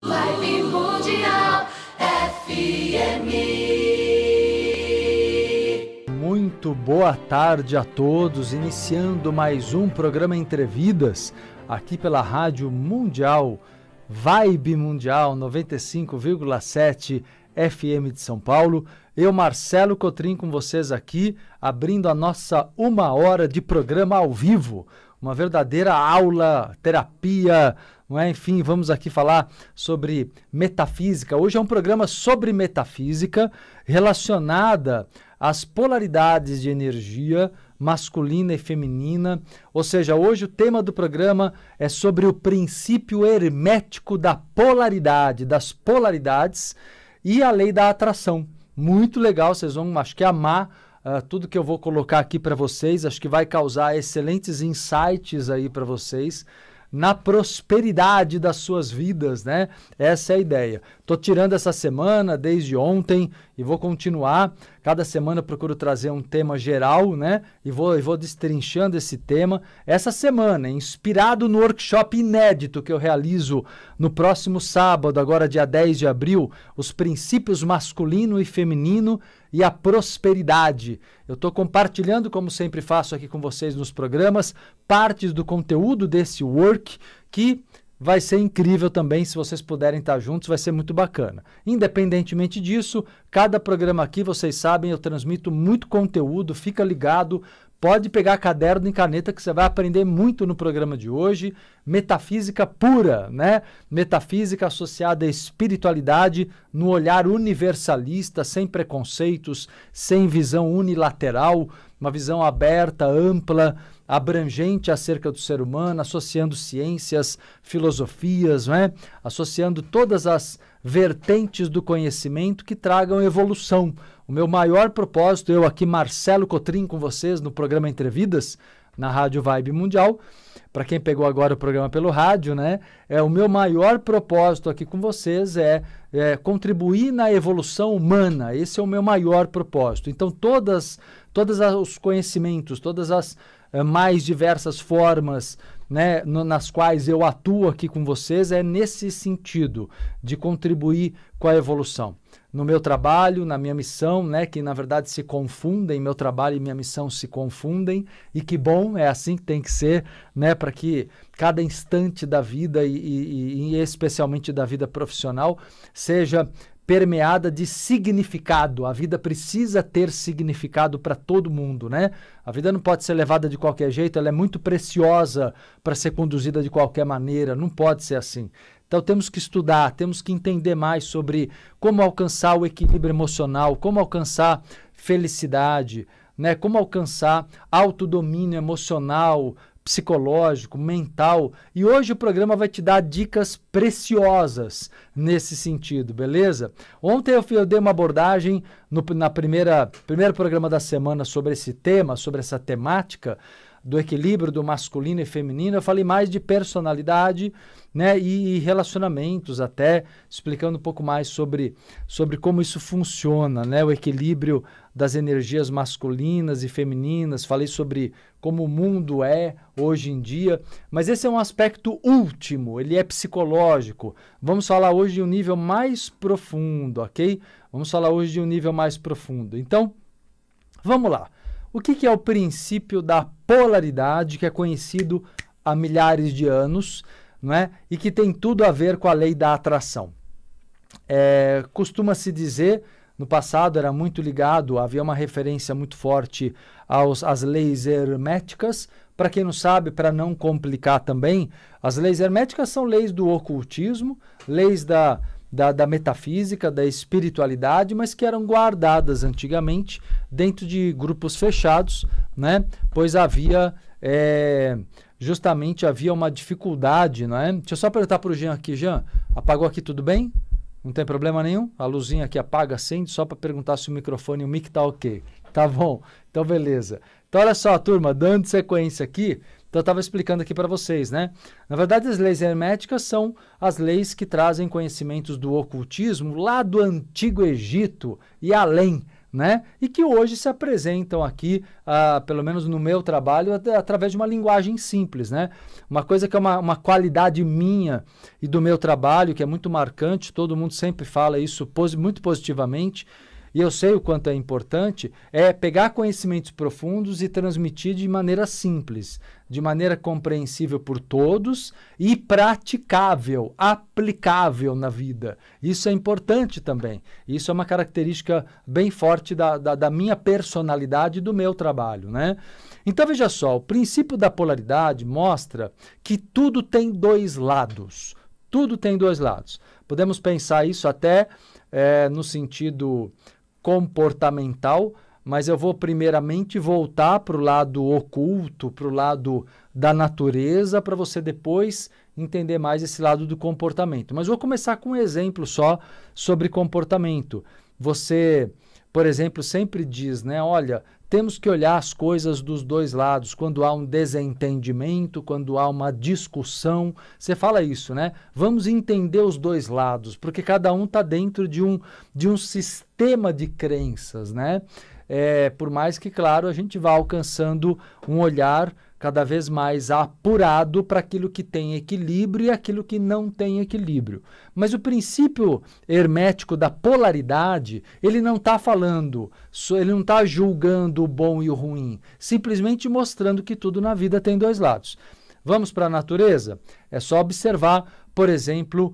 Vibe Mundial FM. Muito boa tarde a todos, iniciando mais um programa Entre Vidas, aqui pela Rádio Mundial, Vibe Mundial 95,7 FM de São Paulo. Eu, Marcelo Cotrim, com vocês aqui, abrindo a nossa 1 hora de programa ao vivo, uma verdadeira aula, terapia, não é? Enfim, vamos aqui falar sobre metafísica. Hoje é um programa sobre metafísica relacionada às polaridades de energia masculina e feminina. Ou seja, hoje o tema do programa é sobre o princípio hermético da polaridade, das polaridades e a lei da atração. Muito legal, vocês vão, acho que, amar tudo que eu vou colocar aqui para vocês. Acho que vai causar excelentes insights aí para vocês na prosperidade das suas vidas, né? Essa é a ideia. Tô tirando essa semana, desde ontem, e vou continuar. Cada semana eu procuro trazer um tema geral, né? E vou destrinchando esse tema. Essa semana, inspirado no workshop inédito que eu realizo no próximo sábado, agora dia 10 de abril, os princípios masculino e feminino e a prosperidade. Eu estou compartilhando, como sempre faço aqui com vocês nos programas, partes do conteúdo desse work, que vai ser incrível também. Se vocês puderem estar juntos, vai ser muito bacana. Independentemente disso, cada programa aqui, vocês sabem, eu transmito muito conteúdo, fica ligado. Pode pegar caderno e caneta que você vai aprender muito no programa de hoje. Metafísica pura, né? Metafísica associada à espiritualidade no olhar universalista, sem preconceitos, sem visão unilateral, uma visão aberta, ampla, abrangente acerca do ser humano, associando ciências, filosofias, não é? Associando todas as vertentes do conhecimento que tragam evolução. O meu maior propósito, eu aqui, Marcelo Cotrim, com vocês no programa Entre Vidas, na Rádio Vibe Mundial. Para quem pegou agora o programa pelo rádio, né? O meu maior propósito aqui com vocês é contribuir na evolução humana. Esse é o meu maior propósito. Então, todos os conhecimentos, todas as mais diversas formas, né, nas quais eu atuo aqui com vocês, é nesse sentido de contribuir com a evolução. No meu trabalho, na minha missão, né, que na verdade se confundem, meu trabalho e minha missão se confundem, e que bom, é assim que tem que ser, né, para que cada instante da vida e especialmente da vida profissional seja permeada de significado. A vida precisa ter significado para todo mundo, né? A vida não pode ser levada de qualquer jeito, ela é muito preciosa para ser conduzida de qualquer maneira, não pode ser assim. Então temos que estudar, temos que entender mais sobre como alcançar o equilíbrio emocional, como alcançar felicidade, né? Como alcançar autodomínio emocional, psicológico, mental. E hoje o programa vai te dar dicas preciosas nesse sentido, beleza? Ontem eu dei uma abordagem na primeiro programa da semana sobre esse tema, sobre essa temática do equilíbrio do masculino e feminino. Eu falei mais de personalidade, né, e relacionamentos, até explicando um pouco mais sobre como isso funciona, né, o equilíbrio das energias masculinas e femininas. Falei sobre como o mundo é hoje em dia, mas esse é um aspecto último, ele é psicológico. Vamos falar hoje de um nível mais profundo, ok? Vamos falar hoje de um nível mais profundo. Então, vamos lá. O que é o princípio da polaridade, que é conhecido há milhares de anos, não é? E que tem tudo a ver com a lei da atração? Costuma-se dizer, no passado era muito ligado, havia uma referência muito forte às leis herméticas. Para quem não sabe, para não complicar também, as leis herméticas são leis do ocultismo, leis da metafísica, da espiritualidade, mas que eram guardadas antigamente dentro de grupos fechados, né? Pois justamente havia uma dificuldade, não é? Deixa eu só perguntar para o Jean aqui. Jean, apagou aqui tudo bem? Não tem problema nenhum? A luzinha aqui apaga, acende, só para perguntar se o microfone e o mic tá ok. Tá bom, então beleza. Então olha só, turma, dando sequência aqui, então eu estava explicando aqui para vocês, né? Na verdade, as leis herméticas são as leis que trazem conhecimentos do ocultismo lá do Antigo Egito e além, né? E que hoje se apresentam aqui, pelo menos no meu trabalho, através de uma linguagem simples, né? Uma coisa que é uma qualidade minha e do meu trabalho, que é muito marcante, todo mundo sempre fala isso muito positivamente, e eu sei o quanto é importante, é pegar conhecimentos profundos e transmitir de maneira simples, de maneira compreensível por todos e praticável, aplicável na vida. Isso é importante também. Isso é uma característica bem forte da minha personalidade e do meu trabalho, né? Então, veja só, o princípio da polaridade mostra que tudo tem dois lados. Tudo tem dois lados. Podemos pensar isso até no sentido comportamental, mas eu vou primeiramente voltar para o lado oculto, para o lado da natureza, para você depois entender mais esse lado do comportamento. Mas vou começar com um exemplo só sobre comportamento. Você, por exemplo, sempre diz, né? Olha, temos que olhar as coisas dos dois lados. Quando há um desentendimento, quando há uma discussão, você fala isso, né? Vamos entender os dois lados, porque cada um está dentro de um sistema de crenças, né? Por mais que, claro, a gente vá alcançando um olhar cada vez mais apurado para aquilo que tem equilíbrio e aquilo que não tem equilíbrio. Mas o princípio hermético da polaridade, ele não está falando, ele não está julgando o bom e o ruim, simplesmente mostrando que tudo na vida tem dois lados. Vamos para a natureza? É só observar, por exemplo,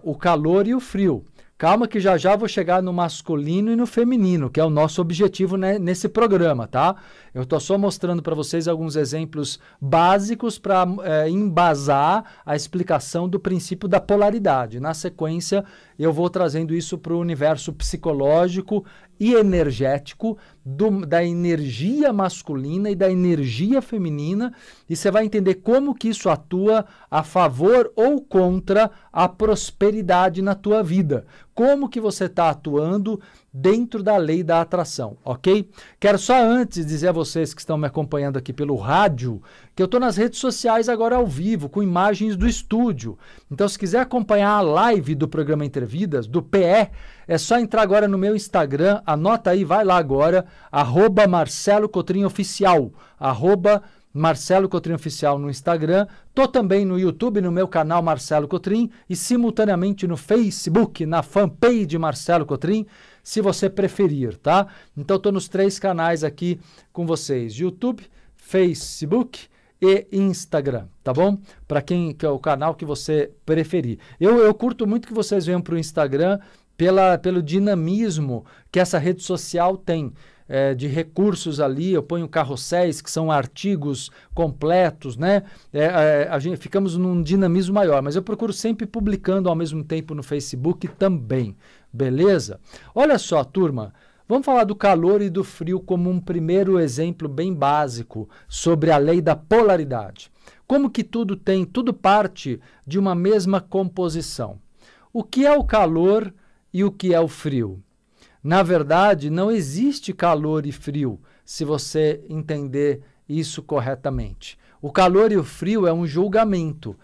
o calor e o frio. Calma que já já vou chegar no masculino e no feminino, que é o nosso objetivo, né, nesse programa, tá? Eu estou só mostrando para vocês alguns exemplos básicos para embasar a explicação do princípio da polaridade. Na sequência, eu vou trazendo isso para o universo psicológico e energético da energia masculina e da energia feminina, e você vai entender como que isso atua a favor ou contra a prosperidade na tua vida. Como que você está atuando dentro da lei da atração, ok? Quero só antes dizer a vocês que estão me acompanhando aqui pelo rádio, que eu estou nas redes sociais agora ao vivo, com imagens do estúdio. Então, se quiser acompanhar a live do programa Entrevidas, do PE, é só entrar agora no meu Instagram, anota aí, vai lá agora, @MarceloCotrinHoficial, Marcelo Cotrim Oficial no Instagram, tô também no YouTube, no meu canal Marcelo Cotrim, e simultaneamente no Facebook, na fanpage Marcelo Cotrim, se você preferir, tá? Então tô nos 3 canais aqui com vocês, YouTube, Facebook e Instagram, tá bom? Para quem que é o canal que você preferir. Eu curto muito que vocês venham para o Instagram pelo dinamismo que essa rede social tem. De recursos ali, eu ponho carrosséis, que são artigos completos, né? Ficamos num dinamismo maior, mas eu procuro sempre publicando ao mesmo tempo no Facebook também, beleza? Olha só, turma, vamos falar do calor e do frio como um primeiro exemplo bem básico sobre a lei da polaridade. Como que tudo parte de uma mesma composição. O que é o calor e o que é o frio? Na verdade, não existe calor e frio, se você entender isso corretamente. O calor e o frio é um julgamento.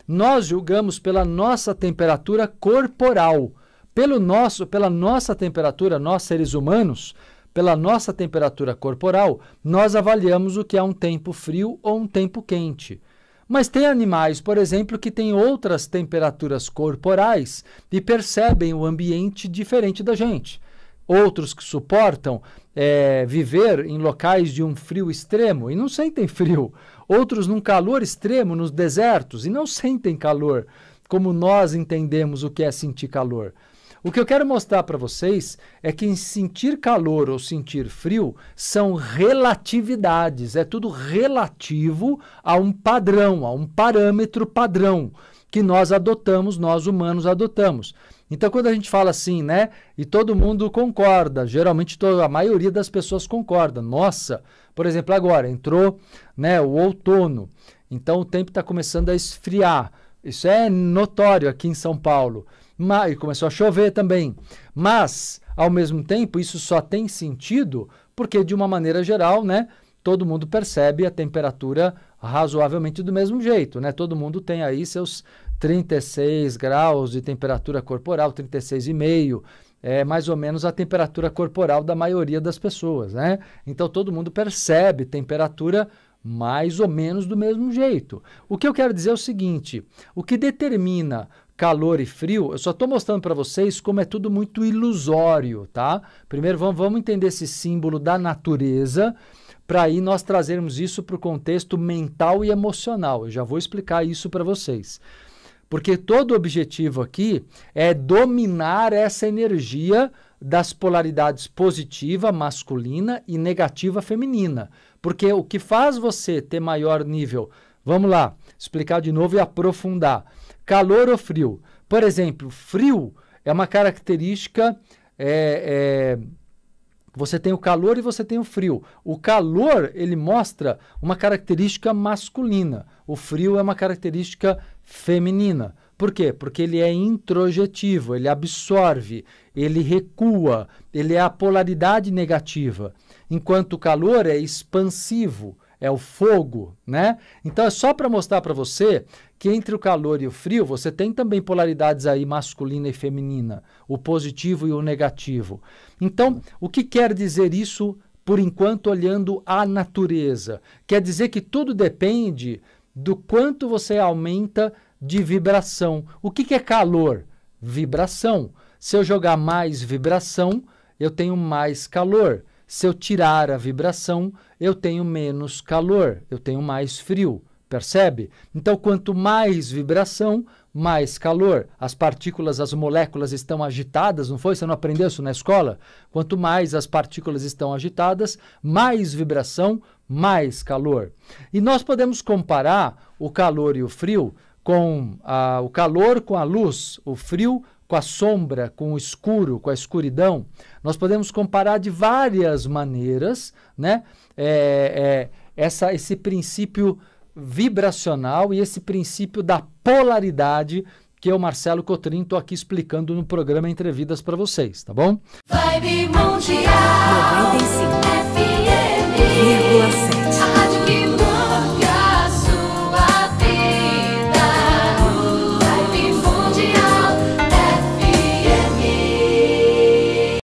Nós julgamos pela nossa temperatura corporal. Pela nossa temperatura, nós seres humanos, pela nossa temperatura corporal, nós avaliamos o que é um tempo frio ou um tempo quente. Mas tem animais, por exemplo, que têm outras temperaturas corporais e percebem o ambiente diferente da gente. Outros que suportam viver em locais de um frio extremo e não sentem frio. Outros num calor extremo nos desertos e não sentem calor, como nós entendemos o que é sentir calor. O que eu quero mostrar para vocês é que sentir calor ou sentir frio são relatividades, é tudo relativo a um padrão, a um parâmetro padrão que nós humanos adotamos. Então, quando a gente fala assim, né, e todo mundo concorda, geralmente a maioria das pessoas concorda. Nossa, por exemplo, agora entrou, né, o outono, então o tempo está começando a esfriar. Isso é notório aqui em São Paulo. E começou a chover também. Mas, ao mesmo tempo, isso só tem sentido porque, de uma maneira geral, né, todo mundo percebe a temperatura razoavelmente do mesmo jeito, né? Todo mundo tem aí seus 36 graus de temperatura corporal, 36,5, é mais ou menos a temperatura corporal da maioria das pessoas, né? Então todo mundo percebe temperatura mais ou menos do mesmo jeito. O que eu quero dizer é o seguinte, o que determina calor e frio, eu só estou mostrando para vocês como é tudo muito ilusório, tá? Primeiro vamos entender esse símbolo da natureza, para aí nós trazermos isso para o contexto mental e emocional. Eu já vou explicar isso para vocês. Porque todo o objetivo aqui é dominar essa energia das polaridades positiva, masculina, e negativa, feminina. Porque o que faz você ter maior nível, vamos lá, explicar de novo e aprofundar. Calor ou frio? Por exemplo, frio é uma característica, você tem o calor e você tem o frio. O calor, ele mostra uma característica masculina. O frio é uma característica feminina. Por quê? Porque ele é introjetivo, ele absorve, ele recua, ele é a polaridade negativa. Enquanto o calor é expansivo, é o fogo, né? Então é só para mostrar para você que entre o calor e o frio, você tem também polaridades aí masculina e feminina, o positivo e o negativo. Então, o que quer dizer isso, por enquanto, olhando a natureza? Quer dizer que tudo depende do quanto você aumenta de vibração. O que é calor? Vibração. Se eu jogar mais vibração, eu tenho mais calor. Se eu tirar a vibração, eu tenho menos calor, eu tenho mais frio. Percebe? Então, quanto mais vibração, mais calor. As partículas, as moléculas estão agitadas, não foi? Você não aprendeu isso na escola? Quanto mais as partículas estão agitadas, mais vibração, mais calor. E nós podemos comparar o calor e o frio com o calor com a luz, o frio com a sombra, com o escuro, com a escuridão. Nós podemos comparar de várias maneiras, né? Esse princípio vibracional e esse princípio da polaridade que eu, Marcelo Cotrim, estou aqui explicando no programa Entrevidas para vocês, tá bom? Vibe Mundial.